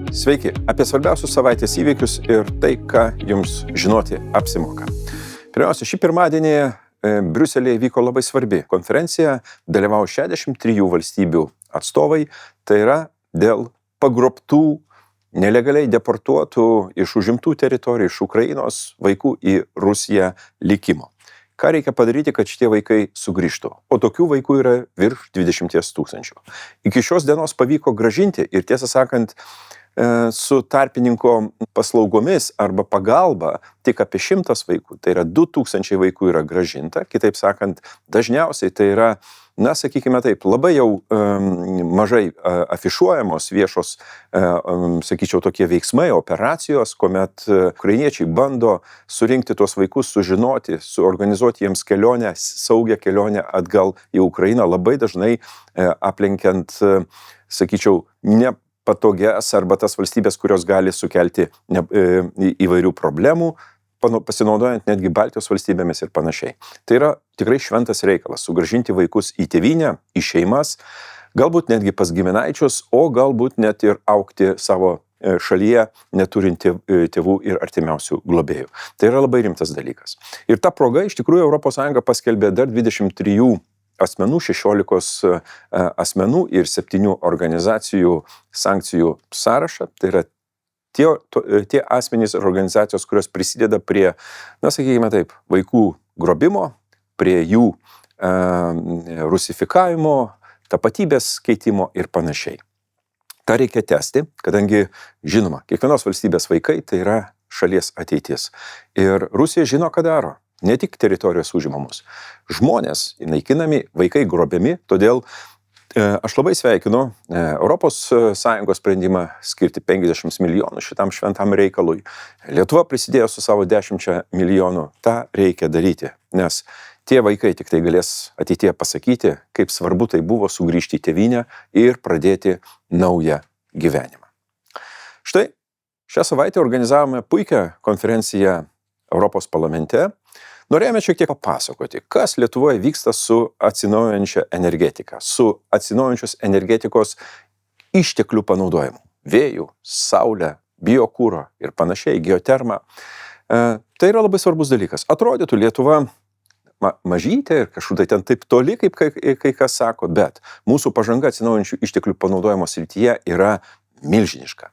Sveiki, apie svarbiausius savaitės įvykius ir tai, ką jums žinoti apsimoka. Pirmiausia, šį pirmadienį Briuselėje vyko labai svarbi konferencija, dalyvavo 63 valstybių atstovai, tai yra dėl pagrobtų, nelegaliai deportuotų iš užimtų teritorijų, iš Ukrainos vaikų į Rusiją likimo. Ką reikia padaryti, kad šitie vaikai sugrįžtų? O tokių vaikų yra virš 20 000. Iki šios dienos pavyko grąžinti ir tiesą sakant, su tarpininko paslaugomis arba pagalba tik apie 100 vaikų, tai yra 2000 vaikų yra grąžinta, kitaip sakant, dažniausiai tai yra, sakykime taip, labai jau mažai afišuojamos viešos, sakyčiau, tokie veiksmai, operacijos, kuomet ukrainiečiai bando surinkti tuos vaikus, sužinoti, suorganizuoti jiems kelionę, saugią kelionę atgal į Ukrainą, labai dažnai aplenkiant, sakyčiau, nepatogias arba tas valstybės, kurios gali sukelti įvairių problemų, pasinaudojant netgi Baltijos valstybėmis ir panašiai. Tai yra tikrai šventas reikalas sugrąžinti vaikus į tėvynę, į šeimas, galbūt netgi pas giminaičius, o galbūt net ir augti savo šalyje neturinti tėvų ir artimiausių globėjų. Tai yra labai rimtas dalykas. Ir ta proga iš tikrųjų ES paskelbė dar 23 asmenų, 16 asmenų ir 7 organizacijų sankcijų sąrašą. Tai yra tie asmenys ir organizacijos, kurios prisideda prie, sakykime taip, vaikų grobimo, prie jų rusifikavimo, tapatybės keitimo ir panašiai. Ta reikia tęsti, kadangi, žinoma, kiekvienos valstybės vaikai tai yra šalies ateitis. Ir Rusija žino, ką daro. Ne tik teritorijos užimamos. Žmonės naikinami, vaikai grobiami, todėl aš labai sveikinu ES sprendimą skirti 50 milijonų šitam šventam reikalui. Lietuva prisidėjo su savo 10 milijonų. Ta reikia daryti, nes tie vaikai tik tai galės ateityje pasakyti, kaip svarbu tai buvo sugrįžti į tėvynę ir pradėti naują gyvenimą. Štai, šią savaitę organizavome puikią konferenciją Europos parlamente. Norėjome šiek tiek papasakoti, kas Lietuvoje vyksta su atsinaujinančia energetika, su atsinaujinančios energetikos išteklių panaudojimu. Vėjų, saulė, biokuro ir panašiai, geoterma. Tai yra labai svarbus dalykas. Atrodytų Lietuva mažytė ir kažkur tai ten taip toli, kaip kai kas sako, bet mūsų pažanga atsinaujinančių išteklių panaudojimo srityje yra milžiniška.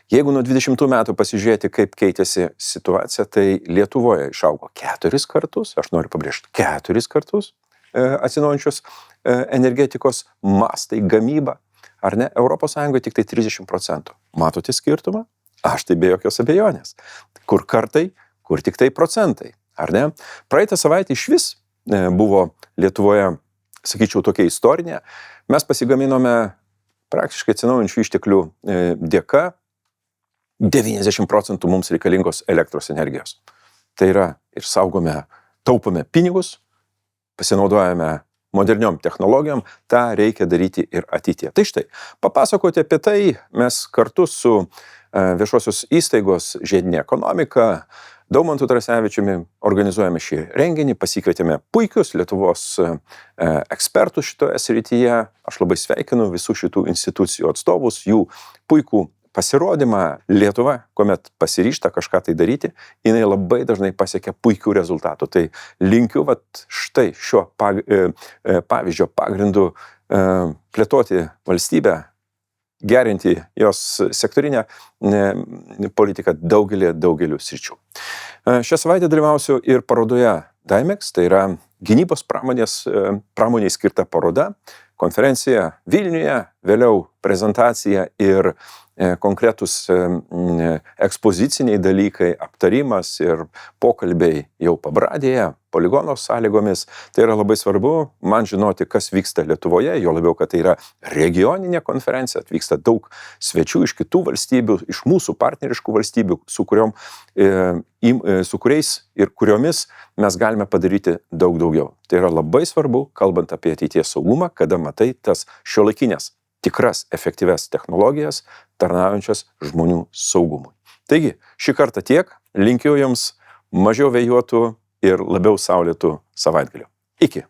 Jeigu nuo 20 metų pasižiūrėti, kaip keitėsi situacija, tai Lietuvoje išaugo 4 kartus, aš noriu pabrėžti, 4 kartus atsinaujinančios energetikos mastai, gamyba, ar ne? ES tik tai 30%. Matote skirtumą? Aš tai be jokios abejonės. Kur kartai, kur tik tai procentai, ar ne? Praeitą savaitę iš vis buvo Lietuvoje, sakyčiau, tokia istorinė. Mes pasigaminome praktiškai atsinaujinančių išteklių dėka 90% mums reikalingos elektros energijos. Tai yra ir taupome pinigus, pasinaudojame moderniom technologijom, tą reikia daryti ir ateityje. Tai štai, papasakoti apie tai mes kartu su viešosios įstaigos Žiedinė ekonomika Daumantu Tracevičiumi organizuojame šį renginį, pasikvietėme puikius Lietuvos ekspertus šitoje srityje. Aš labai sveikinu visų šitų institucijų atstovus, jų puikų pasirodymą. Lietuva, kuomet pasiryžta kažką tai daryti, jinai labai dažnai pasiekia puikių rezultatų. Tai linkiu štai šio pavyzdžio pagrindu plėtoti valstybę, gerinti jos sektorinę politiką daugeliu sričių. Šią savaitę dalyvausiu ir parodoje Daimex, tai yra gynybos pramoniai skirta paroda, konferencija Vilniuje, vėliau prezentacija ir konkretus ekspoziciniai dalykai, aptarimas ir pokalbiai jau Pabradėje, poligono sąlygomis. Tai yra labai svarbu man žinoti, kas vyksta Lietuvoje, jo labiau, kad tai yra regioninė konferencija, atvyksta daug svečių iš kitų valstybių, iš mūsų partneriškų valstybių, su kuriais ir kuriomis mes galime padaryti daug daugiau. Tai yra labai svarbu, kalbant apie ateities saugumą, kada matai tas šiuolaikinės tikras efektyvias technologijas, tarnaujančias žmonių saugumui. Taigi, šį kartą tiek, linkiu jums mažiau vėjuotų ir labiau saulėtų savaitgalių. Iki.